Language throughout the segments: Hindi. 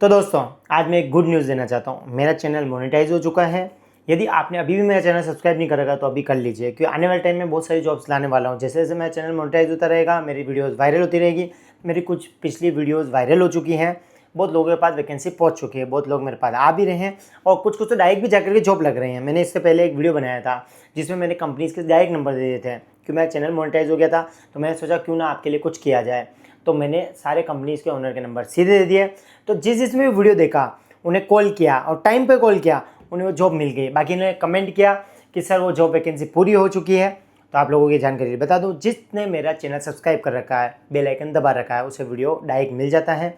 तो दोस्तों आज मैं एक गुड न्यूज़ देना चाहता हूँ। मेरा चैनल मोनेटाइज हो चुका है। यदि आपने अभी भी मेरा चैनल सब्सक्राइब नहीं करेगा तो अभी कर लीजिए, क्योंकि आने वाले टाइम में बहुत सारी जॉब्स लाने वाला हूँ। जैसे जैसे मेरा चैनल मोनेटाइज होता रहेगा, मेरी वीडियोज़ वायरल होती रहेगी। मेरी कुछ पिछली वीडियोज़ वायरल हो चुकी हैं, बहुत लोगों के पास वैकेंसी पहुँच चुकी है, बहुत लोग मेरे पास आ भी रहे हैं और कुछ कुछ तो डायरेक्ट भी जाकर के जॉब लग रहे हैं। मैंने इससे पहले एक वीडियो बनाया था जिसमें मैंने कंपनीज़ के डायरेक्ट नंबर दे दिए थे, क्योंकि मेरा चैनल मोनेटाइज हो गया था। तो मैंने सोचा क्यों ना आपके लिए कुछ किया जाए, तो मैंने सारे कंपनीज़ के ओनर के नंबर सीधे दे दिए। तो जिसमें भी वीडियो देखा उन्हें कॉल किया और टाइम पे कॉल किया, उन्हें वो जॉब मिल गई। बाकी ने कमेंट किया कि सर वो जॉब वैकेंसी पूरी हो चुकी है। तो आप लोगों की जानकारी बता दूं, जिसने मेरा चैनल सब्सक्राइब कर रखा है, बेल आइकन दबा रखा है, उसे वीडियो डायरेक्ट मिल जाता है,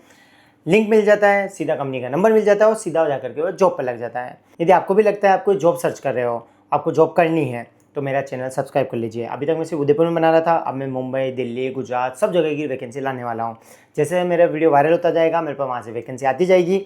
लिंक मिल जाता है, सीधा कंपनी का नंबर मिल जाता है और सीधा हो जाकर के वो जॉब पर लग जाता है। यदि आपको भी लगता है आप कोई जॉब सर्च कर रहे हो, आपको जॉब करनी है, तो मेरा चैनल सब्सक्राइब कर लीजिए। अभी तक मैं सिर्फ उदयपुर में बना रहा था, अब मैं मुंबई, दिल्ली, गुजरात सब जगह की वैकेंसी लाने वाला हूँ। जैसे मेरा वीडियो वायरल होता जाएगा, मेरे पास वहाँ से वैकेंसी आती जाएगी।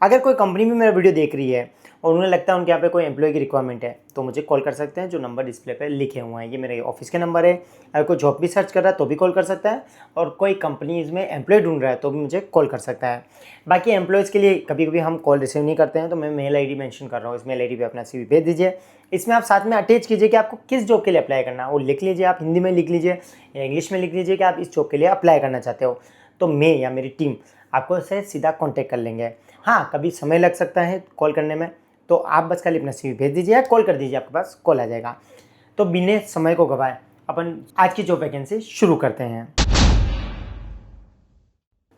अगर कोई कंपनी भी मेरा वीडियो देख रही है और उन्हें लगता है उनके यहाँ पे कोई एम्प्लॉय की रिक्वायरमेंट है, तो मुझे कॉल कर सकते हैं। जो नंबर डिस्प्ले पे लिखे हुए हैं ये मेरे ऑफिस के नंबर है। अगर कोई जॉब भी सर्च कर रहा है तो भी कॉल कर सकता है, और कोई कंपनीज़ में एम्प्लॉय ढूंढ रहा है तो भी मुझे कॉल कर सकता है। बाकी एम्प्लॉयज़ के लिए कभी कभी हम कॉल रिसीव नहीं करते हैं, तो मैं मेल ID मेंशन कर रहा हूँ। इस मेल ID पे अपना CV भेज दीजिए। इसमें आप साथ में अटैच कीजिए कि आपको किस जॉब के लिए अप्लाई करना है, वो लिख लीजिए। आप हिंदी में लिख लीजिए या इंग्लिश में लिख लीजिए कि आप इस जॉब के लिए अप्लाई करना चाहते हो, तो मैं या मेरी टीम आपको इससे सीधा कॉन्टैक्ट कर लेंगे। हाँ, कभी समय लग सकता है कॉल करने में, तो आप बस खाली अपना CV भेज दीजिए या कॉल कर दीजिए, आपके पास कॉल आ जाएगा। तो बिना समय को गवाए अपन आज की जॉब वैकेंसी शुरू करते हैं।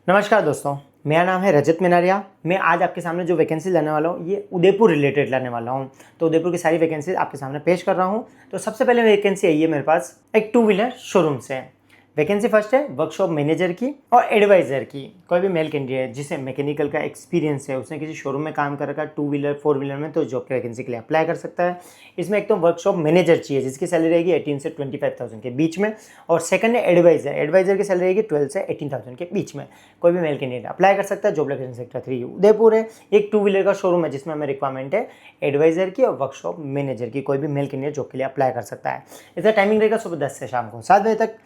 नमस्कार दोस्तों, मेरा नाम है रजत मिनारिया। मैं आज आपके सामने जो वैकेंसी लाने वाला हूँ ये उदयपुर रिलेटेड लाने वाला हूँ। तो उदयपुर की सारी वैकेंसी आपके सामने पेश कर रहा हूँ। तो सबसे पहले वैकेंसी आई है मेरे पास एक 2 व्हीलर शोरूम से। वैकेंसी फर्स्ट है वर्कशॉप मैनेजर की और एडवाइज़र की। कोई भी मेल कैंडिडेट जिसे मैकेनिकल का एक्सपीरियंस है, उसने किसी शोरूम में काम कर रखा है 2 व्हीलर 4 व्हीलर में, तो जॉब की वैकेंसी के लिए अप्लाई कर सकता है। इसमें एक तो वर्कशॉप मैनेजर चाहिए जिसकी सैलरी रहेगी 18 से 25,000 के बीच में, और सेकंड है एडवाइज़र की सैलरी रहेगी 12 से 18,000 के बीच में। कोई भी मेल कैंडिडेट अप्लाई कर सकता है। जॉब लोकेशन सेक्टर 3 उदयपुर है। एक 2 व्हीलर का शोरूम है जिसमें हमें रिक्वायरमेंट है एडवाइज़र की और वर्कशॉप मैनेजर की। कोई भी मेल कैंडिडेट जॉब के लिए अप्लाई कर सकता है। इसका टाइमिंग रहेगा सुबह 10 से शाम को 7 बजे तक।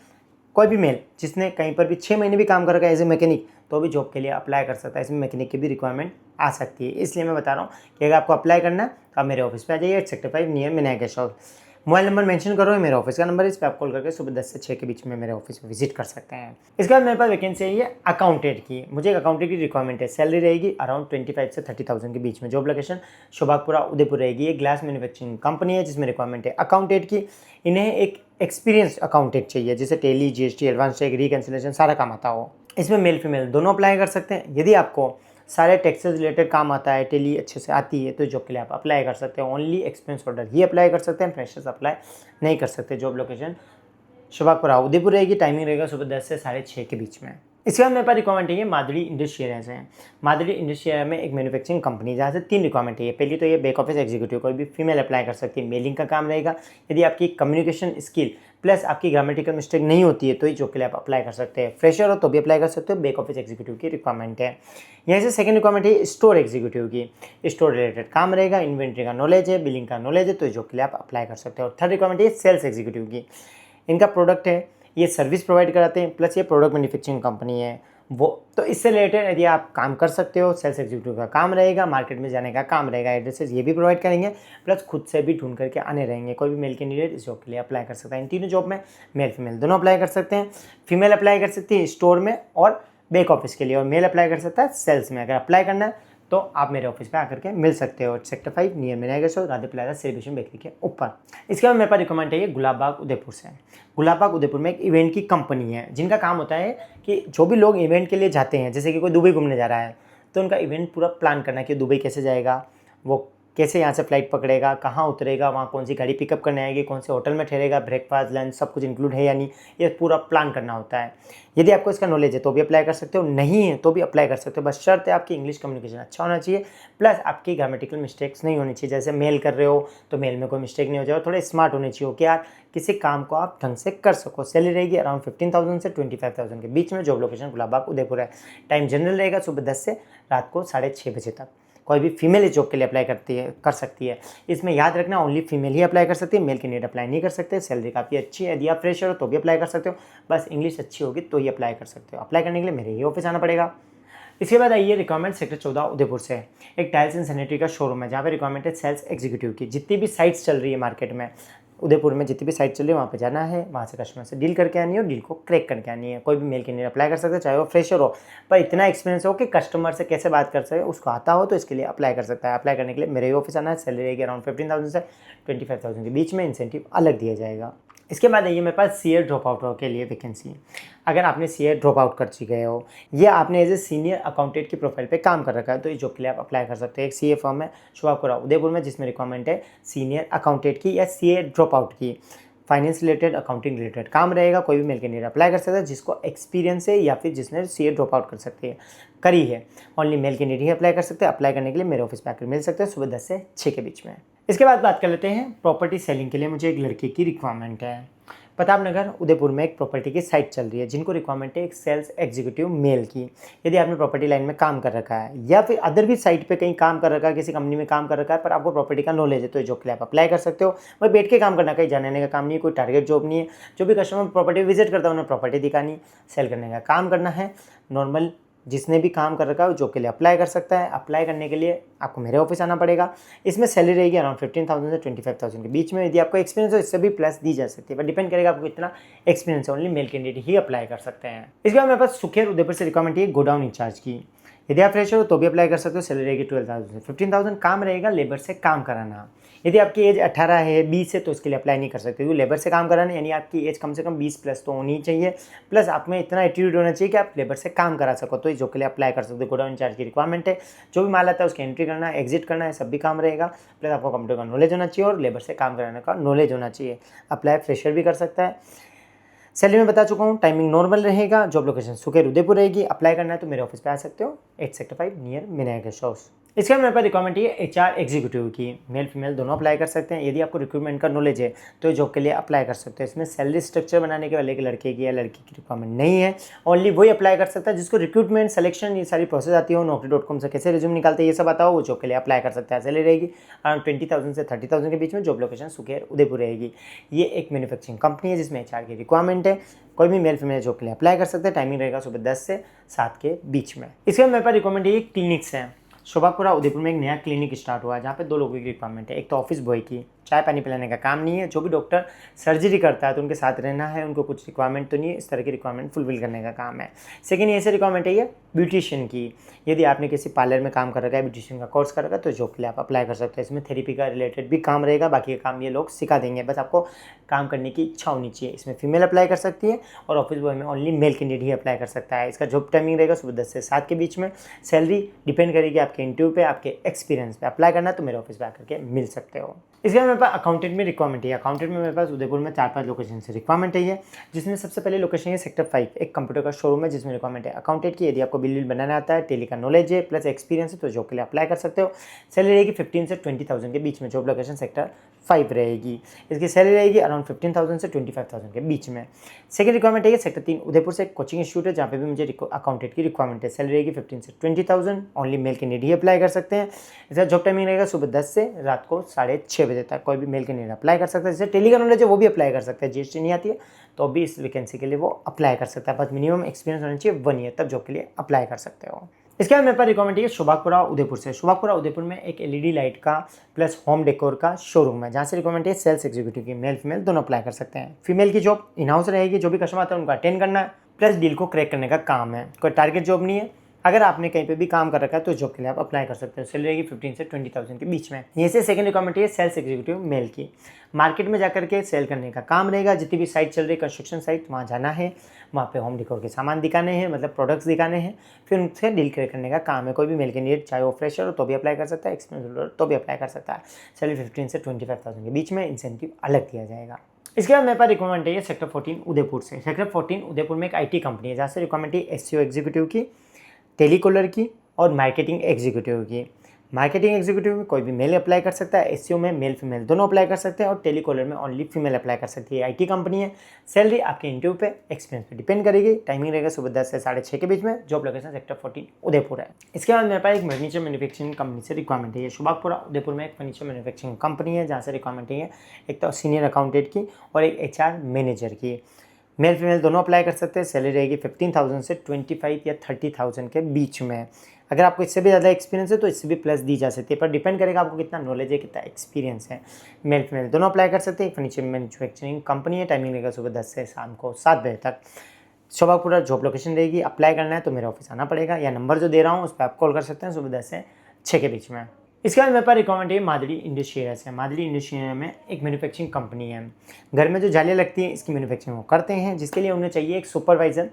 कोई भी मेल जिसने कहीं पर भी 6 महीने भी काम कर रखा है एज ए मैकेनिक, तो भी जॉब के लिए अप्लाई कर सकता है। इसमें मैकेनिक की भी रिक्वायरमेंट आ सकती है, इसलिए मैं बता रहा हूँ कि अगर आपको अप्लाई करना है तो आप मेरे ऑफिस पे आ जाइए, 8 sector 5 near Vinayak guest house. Mobile number mention करो, मेरे ऑफिस का नंबर है, इस पर आप कॉल करके सुबह 10 से 6 के बीच में मेरे ऑफिस में विजिट कर सकते हैं। इसके बाद मेरे पास वैकेंसी है ये अकाउंटेंट की। मुझे एक अकाउंटेंट की रिक्वायरमेंट है। सैलरी रहेगी अराउंड 25 से 30,000 के बीच में। जॉब लोकेशन शोभागपुरा उदयपुर रहेगी। एक ग्लास मैन्युफैक्चरिंग कंपनी है जिसमें रिक्वायरमेंट है अकाउंटेंट की। इन्हें एक एक्सपीरियंस अकाउंटेंट चाहिए जिसे tally, GST, advance tax, reconciliation सारा काम आता हो। इसमें मेल फीमेल दोनों अप्लाई कर सकते हैं। यदि आपको सारे टैक्सेस रिलेटेड काम आता है, टैली अच्छे से आती है, तो जॉब के लिए आप अप्लाई कर सकते हैं। ओनली एक्सपीरियंस होल्डर ही अप्लाई कर सकते हैं, फ्रेशर्स अप्लाई नहीं कर सकते। जॉब लोकेशन शोभागपुरा उदयपुर रहेगी। टाइमिंग रहेगा सुबह 10 से 6:30 के बीच में। इसके बाद मेरे पास रिक्वायरमेंट है माधुरी इंडस्ट्रियल से। माधुरी इंडस्ट्रियल में एक मैन्युफैक्चरिंग कंपनी जहाँ से 3 रिक्वायरमेंट है। पहली तो ये बैक ऑफिस एग्जीक्यूटिव, कोई भी फीमेल अप्लाई कर सकती है। मेलिंग का काम रहेगा। यदि आपकी कम्युनिकेशन स्किल प्लस आपकी ग्रामेटिकल मिस्टेक नहीं होती है तो ही जॉब के लिए आप अप्लाई कर सकते हैं। फ्रेशर हो तो भी अप्लाई कर सकते हो। बैक ऑफिस एग्जीक्यूटिव की रिक्वायरमेंट है। यहाँ से सेकंड रिक्वायरमेंट है स्टोर एग्जीक्यूटिव की। स्टोर रिलेटेड काम रहेगा, इन्वेंट्री का नॉलेज है, बिलिंग का नॉलेज है, तो जॉब के लिए आप अप्लाई कर सकते हो। और थर्ड रिक्वायरमेंट है सेल्स एग्जीक्यूटिव की। इनका प्रोडक्ट है, ये सर्विस प्रोवाइड कराते हैं, प्लस ये प्रोडक्ट मैन्युफैक्चरिंग कंपनी है वो, तो इससे रिलेटेड यदि आप काम कर सकते हो। सेल्स एग्जीक्यूटिव का काम रहेगा, मार्केट में जाने का काम रहेगा, एड्रेसेस ये भी प्रोवाइड करेंगे, प्लस खुद से भी ढूंढ करके आने रहेंगे। कोई भी मेल कैंडिडेट इस जॉब के लिए अप्लाई कर सकता है। इन तीनों जॉब में मेल फीमेल दोनों अप्लाई कर सकते हैं। फीमेल अप्लाई कर सकती है स्टोर में और बैक ऑफिस के लिए, और मेल अप्लाई कर सकता है सेल्स में। अगर अप्लाई करना है तो आप मेरे ऑफिस पे आकर के मिल सकते हो। Sector 5 near Vinayak guest house, Radhe plaza celebration bakery के ऊपर। इसके बाद मेरे पास रिकमेंड है ये गुलाबबाग उदयपुर से। गुलाबबाग उदयपुर में एक इवेंट की कंपनी है जिनका काम होता है कि जो भी लोग इवेंट के लिए जाते हैं, जैसे कि कोई दुबई घूमने जा रहा है, तो उनका इवेंट पूरा प्लान करना है कि दुबई कैसे जाएगा, वो कैसे यहाँ से फ्लाइट पकड़ेगा, कहाँ उतरेगा, वहाँ कौन सी गाड़ी पिकअप करने आएगी, कौन से होटल में ठहरेगा, ब्रेकफास्ट लंच सब कुछ इंक्लूड है या नहीं, ये पूरा प्लान करना होता है। यदि आपको इसका नॉलेज है तो भी अप्लाई कर सकते हो, नहीं है तो भी अप्लाई कर सकते हो। बस शर्त है आपकी इंग्लिश कम्युनिकेशन अच्छा होना चाहिए, प्लस आपकी ग्रामेटिकल मिस्टेक्स नहीं होनी चाहिए। जैसे मेल कर रहे हो तो मेल में कोई मिस्टेक नहीं हो जाए, थोड़े स्मार्ट होने चाहिए कि यार किसी काम को आप ढंग से कर सको। सैलरी रहेगी अराउंड 15,000 से 25,000 के बीच में। जॉब लोकेशन गुलाबबाग उदयपुर है। टाइम जनरल रहेगा सुबह 10 से रात को 6:30 बजे तक। कोई भी फीमेल इस जॉब के लिए अप्लाई कर सकती है। इसमें याद रखना ओनली फीमेल ही अप्लाई कर सकती है, मेल कैंडिडेट अप्लाई नहीं कर सकते। सैलरी काफ़ी अच्छी है। यदि आप फ्रेशर हो तो भी अप्लाई कर सकते हो, बस इंग्लिश अच्छी होगी तो ही अप्लाई कर सकते हो। अप्लाई करने के लिए मेरे ही ऑफिस आना पड़ेगा। इसके बाद आइए रिक्वायरमेंट सेक्टर 14 उदयपुर से एक टाइल्स एंड सैनिटरी का शोरूम है जहाँ पे रिक्वायरमेंट है सेल्स एग्जीक्यूटिव की। जितनी भी साइट्स चल रही है मार्केट में उदयपुर में, जितनी भी साइट चल रही है वहाँ पे जाना है, वहाँ से कस्टमर से डील करके आनी है और डील को क्रैक करके आनी है। कोई भी मेल कैंडिडेट अप्लाई कर सकते हैं, चाहे वो फ्रेशर हो पर इतना एक्सपीरियंस हो कि कस्टमर से कैसे बात कर सके उसको आता हो, तो इसके लिए अप्लाई कर सकता है। अप्लाई करने के लिए मेरे ही ऑफिस आना है। सैलरी रहेगी अराउंड 15,000 से 25,000 के बीच में, इंसेंटिव अलग दिया जाएगा। इसके बाद आइए मेरे पास सीए ड्रॉप आउट के लिए वैकेंसी। अगर आपने सीए ड्रॉप आउट कर चुके हो या आपने एज ए सीनियर अकाउंटेंट की प्रोफाइल पे काम कर रखा है तो इस जॉब के लिए आप अप्लाई कर सकते हैं। एक सीए फर्म है शुभापुरा उदयपुर में जिसमें रिक्वायरमेंट है सीनियर अकाउंटेंट की या सीए ड्रॉप आउट की। फाइनेंस रिलेटेड, अकाउंटिंग रिलेटेड काम रहेगा। कोई भी मेल कैंडिडेट अप्लाई कर सकता है जिसको एक्सपीरियंस है या फिर जिसने सीए ड्रॉप आउट कर सकती है करी है। ओनली मेल कैंडिडेट ही अप्लाई कर सकते हैं। अप्लाई करने के लिए मेरे ऑफिस पे आकर मिल सकते हैं सुबह 10 से 6 के बीच में। इसके बाद बात कर लेते हैं प्रॉपर्टी सेलिंग के लिए मुझे एक लड़के की रिक्वायरमेंट है। प्रताप नगर उदयपुर में एक प्रॉपर्टी की साइट चल रही है जिनको रिक्वायरमेंट है एक सेल्स एग्जीक्यूटिव मेल की। यदि आपने प्रॉपर्टी लाइन में काम कर रखा है या फिर अदर भी साइट पे कहीं काम कर रखा है, किसी कंपनी में काम कर रखा है पर आपको प्रॉपर्टी का नॉलेज है, तो ये जॉब के लिए आप अप्लाई कर सकते हो। वही बैठ के काम करना, कहीं जाने आने का काम नहीं है, कोई टारगेट जॉब नहीं है। जो भी कस्टमर प्रॉपर्टी विजिट करता है उन्हें प्रॉपर्टी दिखानी, सेल करने का काम करना है। नॉर्मल जिसने भी काम कर रखा है वो जॉब के लिए अप्लाई कर सकता है। अप्लाई करने के लिए आपको मेरे ऑफिस आना पड़ेगा। इसमें सैलरी रहेगी अराउंड 15,000 से 25,000 के बीच में। यदि आपको एक्सपीरियंस हो इससे भी प्लस दी जा सकती है, पर डिपेंड करेगा आपको कितना एक्सपीरियंस है। ओनली मेल कैंडिडेट ही अप्लाई कर सकते हैं। इसके बाद मेरे पास सुखेर उदयपुर से रिक्वायरमेंट है गोडाउन इंचार्ज की। यदि आप फ्रेशर हो तो भी अप्लाई कर सकते हो। सैलरी रहेगी 12,000 से 15,000। काम रहेगा लेबर से काम कराना। यदि आपकी एज 18 है 20 है तो उसके लिए अप्लाई नहीं कर सकते, क्योंकि लेबर से काम कराना यानी आपकी एज कम से कम 20 प्लस तो होनी चाहिए। प्लस आप में इतना एटीट्यूड होना चाहिए कि आप लेबर से काम करा सको, तो इस जॉब के लिए अप्लाई कर सकते हो। गोडाउन इंचार्ज की रिक्वायरमेंट है। जो भी माल आता है उसकी एंट्री करना है, एग्जिट करना है, सब भी काम रहेगा। प्लस आपको कंप्यूटर का नॉलेज होना चाहिए और लेबर से काम कराने का नॉलेज होना चाहिए। अप्लाई फ्रेशर भी कर सकता है। सैलरी में बता चुका हूँ, टाइमिंग नॉर्मल रहेगा। जॉब लोकेशन सुखेर उदयपुर रहेगी। अप्लाई करना है तो मेरे ऑफिस पे आ सकते हो, 8 sector 5 near Vinayak guest house. इसके बाद मेरे पास रिक्वायरमेंट है एचआर एग्जीक्यूटिव की। मेल फीमेल दोनों अप्लाई कर सकते हैं। यदि आपको रिक्रूटमेंट का नॉलेज है तो जॉब के लिए अप्लाई कर सकते हैं। इसमें सैलरी स्ट्रक्चर बनाने के वाले एक लड़के की या लड़की की रिक्वायरमेंट नहीं है। ओनली वही अप्लाई कर सकता है जिसको रिक्रूटमेंट, सिलेक्शन, ये सारी प्रोसेस आती हो, naukri.com से कैसे रिज्यूम निकालते हैं ये सब आता हो, वो जॉब के लिए अप्लाई कर सकता है। सैलरी रहेगी अराउंड 20,000 से 30,000 के बीच में। जॉब लोकेशन सुखेर उदयपुर रहेगी। ये एक मैन्युफैक्चरिंग कंपनी है जिसमें एचआर की रिक्वायरमेंट है। कोई भी मेल फीमेल जॉब के लिए अप्लाई कर सकते हैं। टाइमिंग रहेगा सुबह 10 से 7 के बीच में। इसके बाद मेरे पास रिक्वायरमेंट है क्लिनिक्स है। शोभापुरा उदयपुर में एक नया क्लिनिक स्टार्ट हुआ है जहाँ पे 2 लोगों की रिक्वायरमेंट है। एक तो ऑफिस बॉय की, चाय पानी पिलाने का काम नहीं है। जो भी डॉक्टर सर्जरी करता है तो उनके साथ रहना है, उनको कुछ रिक्वायरमेंट तो नहीं है, इस तरह की रिक्वायरमेंट फुलफिल करने का काम है। सेकंड ऐसे रिक्वायरमेंट है ये ब्यूटिशियन की। यदि आपने किसी पार्लर में काम कर रखा है, ब्यूटिशियन का कोर्स कर रखा है तो जॉब के लिए आप अप्लाई कर सकते हैं। इसमें थेरेपी का रिलेटेड भी काम रहेगा, बाकी का काम ये लोग सिखा देंगे, बस आपको काम करने की इच्छा होनी चाहिए। इसमें फीमेल अप्लाई कर सकती है और ऑफिस बॉय में ओनली मेल कैंडिडेट ही अप्लाई कर सकता है। इसका जॉब टाइमिंग रहेगा सुबह 10 से 7 के बीच में। सैलरी डिपेंड करेगी आपके इंटरव्यू पे, आपके एक्सपीरियंस पे। अप्लाई करना तो मेरे ऑफिस पे आकर के मिल सकते हो। इसके बाद मेरे पास अकाउंटेंट में रिक्वायरमेंट है। अकाउंटेंट में मेरे पास उदयपुर में 4-5 लोकेशन से रिक्वायरमेंट है ये, जिसमें सबसे पहले लोकेशन है सेक्टर 5, एक कंप्यूटर का शोरूम है जिसमें रिक्वायरमेंट है अकाउंटेंट की। यदि आपको बिल बनाना आता है, टेली का नॉलेज है, प्लस एक्सपीरियंस है तो जॉब के लिए अप्लाई कर सकते हो। सैलरी रहेगी 15 से 20,000 के बीच में। जॉब लोकेशन सेक्टर 5 रहेगी। इसकी सैलरी रहेगी अराउंड 15,000 से 25,000 के बीच में। सेकंड रिक्वायरमेंट है सेक्टर 3 उदयपुर से एक कोचिंग इंस्टीट्यूट है जहाँ पे भी मुझे अकाउंटेंट की रिक्वायरमेंट है। सैलरी रहेगी 15 से 20,000। ओनली मेल कैंडिडेट ही अप्लाई कर सकते हैं। इसका जॉब टाइमिंग रहेगा सुबह 10 से रात को 6:30 बजे तक। कोई भी मेल कैंडिडेट अप्लाई कर सकता है। जैसे टेली का नॉलेज है वो भी अप्लाई कर सकता है। जीएसटी नहीं आती है तो भी इस वैकेंसी के लिए वो अप्लाई कर सकता है। बस मिनिमम एक्सपीरियंस होना चाहिए 1 ईयर, तब जॉब के लिए अप्लाई कर सकते हो। इसके बाद मेरे पास रिक्वायरमेंट है शुभापुरा उदयपुर से। शुभापुरा उदयपुर में एक एलईडी लाइट का प्लस होम डेकोर का शोरूम है जहाँ से रिक्वायरमेंट है सेल्स एग्जीक्यूटिव की। मेल फीमेल दोनों अप्लाई कर सकते हैं। फीमेल की जॉब इन हाउस रहेगी। जो भी कस्टमर आता है उनको अटेंड करना है, प्लस डील को क्रैक करने का काम है। कोई टारगेट जॉब नहीं है। अगर आपने कहीं पे भी काम कर रखा है तो जॉब के लिए आप अप्लाई कर सकते हो। सैलरी रहेगी 15 से 20,000 के बीच में। ये से सेकंड रिक्वायरमेंट है सेल्स एग्जीक्यूटिव मेल की। मार्केट में जाकर के सेल करने का काम रहेगा। जितनी भी साइट चल रही है कंस्ट्रक्शन साइट, वहाँ जाना है, वहाँ पे होम डेकोर के सामान दिखाने हैं, मतलब प्रोडक्ट्स दिखाने हैं, फिर उनसे डील करने का काम है। कोई भी मेल कैंडिडेट चाहे वो फ्रेशर हो तो भी अप्लाई कर सकता है, एक्सपीरियंस हो तो भी अप्लाई कर सकता है। सैलरी 15 से 25,000 के बीच में। इंसेंटिव अलग दिया जाएगा। इसके बाद मेरे पास रिक्वायरमेंट है सेक्टर 14 उदयपुर से। सेक्टर 14 उदयपुर में एक IT कंपनी है जहाँ से रिक्वायरमेंट है एसईओ एग्जीक्यूटिव की, टेलीकॉलर की और मार्केटिंग एग्जीक्यूटिव की। मार्केटिंग एग्जीक्यूटिव में कोई भी मेल अप्लाई कर सकता है। एसईओ में मेल फीमेल दोनों अप्लाई कर सकते हैं और टेलीकॉलर में ओनली फीमेल अप्लाई कर सकती है। IT कंपनी है। सैलरी आपके इंटरव्यू पे, एक्सपीरियंस पे डिपेंड करेगी। टाइमिंग रहेगा सुबह 10 से 6:30 के बीच में। जॉब लोकेशन सेक्टर 14 उदयपुर है। इसके बाद मेरे पास एक फर्नीचर मैन्युफैक्चरिंग कंपनी से रिक्वायरमेंट है। ये शुभापुरा उदयपुर में एक फर्नीचर मैन्युफैक्चरिंग कंपनी है जहाँ से रिक्वायरमेंट है एक तो सीनियर अकाउंटेंट की और एक HR मैनेजर की। मेल फीमेल दोनों अप्लाई कर सकते हैं। सैलरी रहेगी 15,000 से 25 या 30,000 के बीच में। अगर आपको इससे भी ज़्यादा एक्सपीरियंस है तो इससे भी प्लस दी जा सकती है, पर डिपेंड करेगा आपको कितना नॉलेज है, कितना एक्सपीरियंस है। मेल फीमेल दोनों अप्लाई कर सकते हैं। फर्नीचर मैन्युफैक्चरिंग कंपनी है। टाइमिंग रहेगा सुबह 10 से शाम को 7 बजे तक। शोभापुरा जॉब लोकेशन रहेगी। अप्लाई करना है तो मेरे ऑफिस आना पड़ेगा, या नंबर जो दे रहा हूँ उस पर आप कॉल कर सकते हैं सुबह 10 से 6 के बीच में। इसके बाद मेरे पास रिक्वायरमेंट है मादड़ी इंडस्ट्रियल है। मादड़ी इंडस्ट्रियल में एक मैन्युफैक्चरिंग कंपनी है। घर में जो जालियाँ लगती हैं इसकी मैन्युफैक्चरिंग वो करते हैं, जिसके लिए उन्हें चाहिए एक सुपरवाइज़र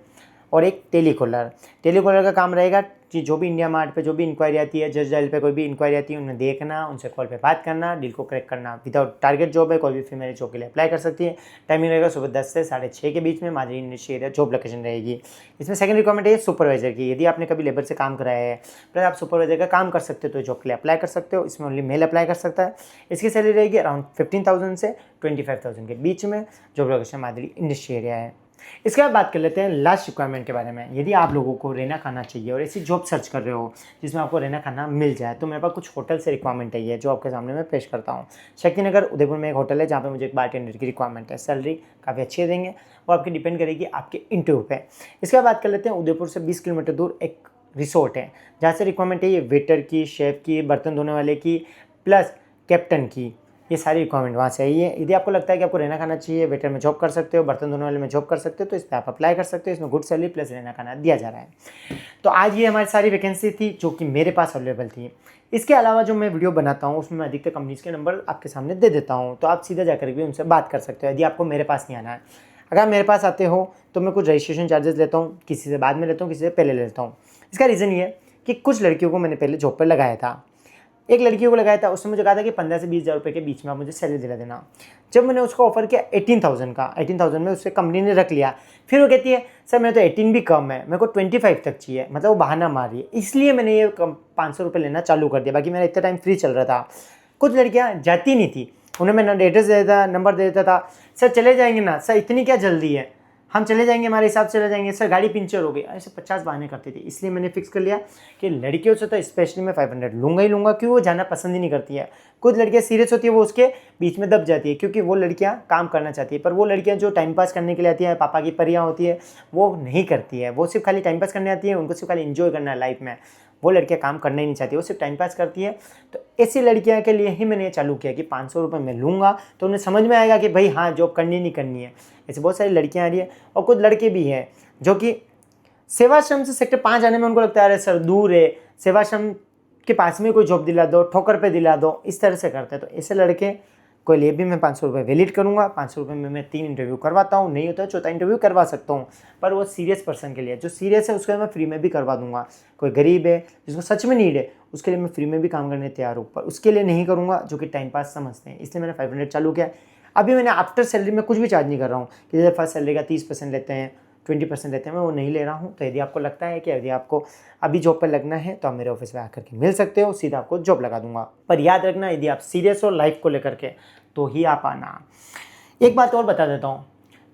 और एक टेलीकॉलर। टेलीकॉलर का काम रहेगा कि जो भी इंडिया मार्ट पे जो भी इंक्वायरी आती है, जज डायल पे कोई भी इंक्वायरी आती है, उन्हें देखना, उनसे कॉल पे बात करना, डील को क्रैक करना। विदाउट टारगेट जॉब है, कोई भी फीमेल जॉब के लिए अप्लाई कर सकती है। टाइमिंग रहेगा सुबह 10 से 6:30 के बीच में। मादरी इंडस्ट्री एरिया जॉब लोकेशन रहेगी। इसमें सेकंड रिक्वायरमेंट है सुपरवाइजर की। यदि आपने कभी लेबर से काम कराया है प्लस आप सुपरवाइजर का काम कर सकते हो तो जॉब के लिए अप्लाई कर सकते हो। इसमें ओनली मेल अप्लाई कर सकता है। इसकी सैलरी रहेगी अराउंड 15,000 से 25,000 के बीच में। जॉब लोकेशन मादरी इंडस्ट्री एरिया है। इसके बाद बात कर लेते हैं लास्ट रिक्वायरमेंट के बारे में। यदि आप लोगों को रहना खाना चाहिए और ऐसी जॉब सर्च कर रहे हो जिसमें आपको रहना खाना मिल जाए, तो मेरे पास कुछ होटल से रिक्वायरमेंट है जो आपके सामने मैं पेश करता हूँ। शक्तिनगर उदयपुर में एक होटल है जहाँ पे मुझे एक बारटेंडर की रिक्वायरमेंट है। सैलरी काफ़ी अच्छी देंगे, वो आपकी डिपेंड करेगी आपके इंटरव्यू पे। इसके बाद बात कर लेते हैं उदयपुर से 20 किलोमीटर दूर एक रिसोर्ट है जहाँ से रिक्वायरमेंट है ये वेटर की, शेफ़ की, बर्तन धोने वाले की, प्लस कैप्टन की। ये सारी रिक्वायरमेंट वहाँ से आई है। यदि आपको लगता है कि आपको रहना खाना चाहिए, वेटर में जॉब कर सकते हो, बर्तन धोने वाले में जॉब कर सकते हो, तो इस पर आप अप्लाई कर सकते हो। इसमें गुड सैलरी प्लस रहना खाना दिया जा रहा है। तो आज ये हमारी सारी वैकेंसी थी जो कि मेरे पास अवेलेबल थी। इसके अलावा जो मैं वीडियो बनाता हूँ उसमें मैं अधिकतर कंपनीज़ के नंबर आपके सामने दे देता हूँ, तो आप सीधा जाकर भी उनसे बात कर सकते हो यदि आपको मेरे पास नहीं आना है। अगर मेरे पास आते हो तो मैं कुछ रजिस्ट्रेशन चार्जेस लेता हूँ, किसी से बाद में लेता हूँ, किसी से पहले लेता हूँ। इसका रीज़न ये है कि कुछ लड़कियों को मैंने पहले जॉब पर लगाया था। एक लड़की को लगाया था, उसने मुझे कहा था कि 15 से 20 हज़ार रुपये के बीच में आप मुझे सैलरी दिला देना। जब मैंने उसको ऑफर किया 18,000 का, 18,000 में उससे कंपनी ने रख लिया। फिर वो कहती है सर मैं तो 18 भी कम है, मेरे को 25 तक चाहिए। मतलब वो बहाना मार रही है, इसलिए मैंने ये 500 रुपये लेना चालू कर दिया। बाकी मेरा इतना टाइम फ्री चल रहा था। कुछ लड़कियाँ जाती नहीं थी, उन्हें मैं एड्रेस दे देता, नंबर दे देता था। सर चले जाएंगे ना, सर इतनी क्या जल्दी है, हम चले जाएंगे, हमारे हिसाब से चले जाएंगे, सर गाड़ी पंचर हो गई, ऐसे 50 बहाने करते थे। इसलिए मैंने फिक्स कर लिया कि लड़कियों से तो स्पेशली मैं 500 लूँगा ही लूँगा, क्योंकि वो जाना पसंद ही नहीं करती है। कुछ लड़कियाँ सीरियस होती है, वो उसके बीच में दब जाती है, क्योंकि वो लड़कियाँ काम करना चाहती है। पर वो लड़कियाँ जो टाइम पास करने के लिए आती है, पापा की परियाँ होती है, वो नहीं करती है। वो सिर्फ खाली टाइम पास करने आती है, उनको सिर्फ खाली इन्जॉय करना है लाइफ में। वो लड़कियाँ काम करना ही नहीं चाहती, वो सिर्फ टाइम पास करती है। तो ऐसी लड़कियाँ के लिए ही मैंने ये चालू किया कि 500 रुपये मैं लूँगा, तो उन्हें समझ में आएगा कि भाई हाँ जॉब करनी नहीं करनी है। ऐसे बहुत सारी लड़कियाँ आ रही है, और कुछ लड़के भी हैं जो कि सेवाश्रम से सेक्टर 5 आने में उनको लगता है अरे सर दूर है, सेवाश्रम के पास में कोई जॉब दिला दो, ठोकर पे दिला दो, इस तरह से करते हैं। तो ऐसे लड़के को लिए भी मैं 500 रुपये वैलिड करूँगा। 500 रुपये में मैं 3 इंटरव्यू करवाता हूँ, नहीं होता है चौथा इंटरव्यू करवा सकता हूँ। पर वो सीरियस पर्सन के लिए, जो सीरियस है उसके लिए मैं फ्री में भी करवा दूंगा। कोई गरीब है जिसको सच में नीड है, उसके लिए मैं फ्री में भी काम करने तैयार हूँ, पर उसके लिए नहीं करूँगा जो कि टाइम पास समझते हैं। इसलिए मैंने 500 चालू किया। अभी मैंने आफ्टर सैलरी में कुछ भी चार्ज नहीं कर रहा हूँ कि जैसे फर्स्ट सैलरी का 30% लेते हैं, 20% लेते हैं, मैं वो नहीं ले रहा हूँ। तो यदि आपको लगता है कि यदि आपको अभी जॉब पर लगना है तो आप मेरे ऑफिस में आकर के मिल सकते हो, सीधा आपको जॉब लगा दूंगा। पर याद रखना यदि आप सीरियस हो लाइफ को लेकर के तो ही आप आना। एक बात और बता देता हूँ,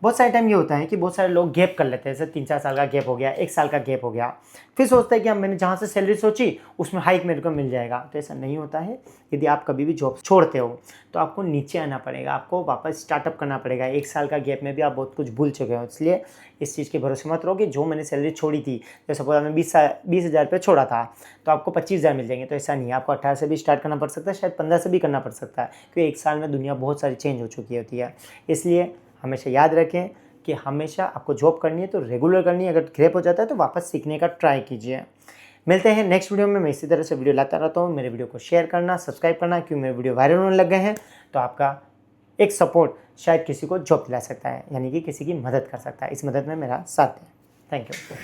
बहुत सारे टाइम ये होता है कि बहुत सारे लोग गैप कर लेते हैं, जैसे 3-4 साल का गैप हो गया, 1 साल का गैप हो गया, फिर सोचता है कि अब मैंने जहाँ से सैलरी सोची उसमें हाइक मेरे को मिल जाएगा। तो ऐसा नहीं होता है। यदि आप कभी भी जॉब छोड़ते हो तो आपको नीचे आना पड़ेगा, आपको वापस स्टार्टअप करना पड़ेगा। 1 साल का गैप में भी आप बहुत कुछ भूल चुके हो, इसलिए इस चीज़ के भरोसे मत रहो कि जो मैंने सैलरी छोड़ी थी, जैसे सपोज मैंने 20,000 रुपये छोड़ा था तो आपको 25,000 मिल जाएंगे। तो ऐसा नहीं है, आपको 18 से भी स्टार्ट करना पड़ सकता है, शायद 15 से भी करना पड़ सकता है, क्योंकि 1 साल में दुनिया बहुत सारी चेंज हो चुकी होती है। इसलिए हमेशा याद रखें कि हमेशा आपको जॉब करनी है तो रेगुलर करनी है। अगर ग्रेप हो जाता है तो वापस सीखने का ट्राई कीजिए। मिलते हैं नेक्स्ट वीडियो में। मैं इसी तरह से वीडियो लाता रहता हूँ। मेरे वीडियो को शेयर करना, सब्सक्राइब करना, क्योंकि मेरे वीडियो वायरल होने लग गए हैं तो आपका एक सपोर्ट शायद किसी को जॉब दिला सकता है, यानी कि किसी की मदद कर सकता है। इस मदद में मेरा साथ है। Thank you.